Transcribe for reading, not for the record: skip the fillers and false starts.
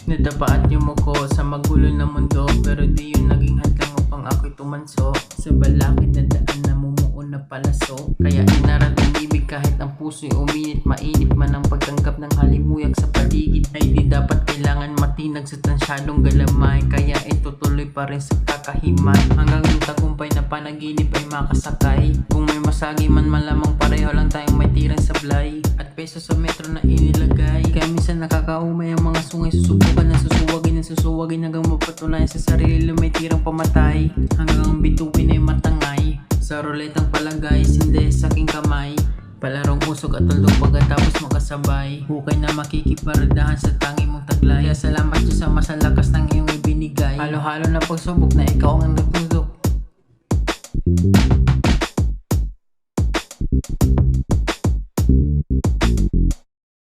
Nadapa at yumuko sa magulo na mundo, pero di yun naging hadlang upang ako'y tumanso. Sa balakid na daan na mumuo na palaso, kaya inaral ang bibig kahit ang puso'y uminit. Mainit man ang pagtanggap ng halimuyag sa paligid, ay di dapat kailangan matinag sa tansyadong galamay. Kaya itutuloy pa rin sa kakahimay, hanggang yung tagumpay na panaginip ay makasakay. Kung may masagi man malamang pareho lang tayong may tirang sablay, at peso sa metro na inilagay. Kaya minsan nakakaumay ang mga sungay, susubukan na susuwagin hanggang mapatunayan sa sarili na may tirang pamatay. Hanggang ang bituin ay matangay, sa ruletang palagay, sinde sa aking kamay. Palarong usok at tuldok pagkatapos makasabay, hukay na makikiparadahan sa tangi mong taglay. Kaya salamat Diyos sa masalakas ng iyong ibinigay. Halo-halo na pagsubok na ikaw ang nagtulong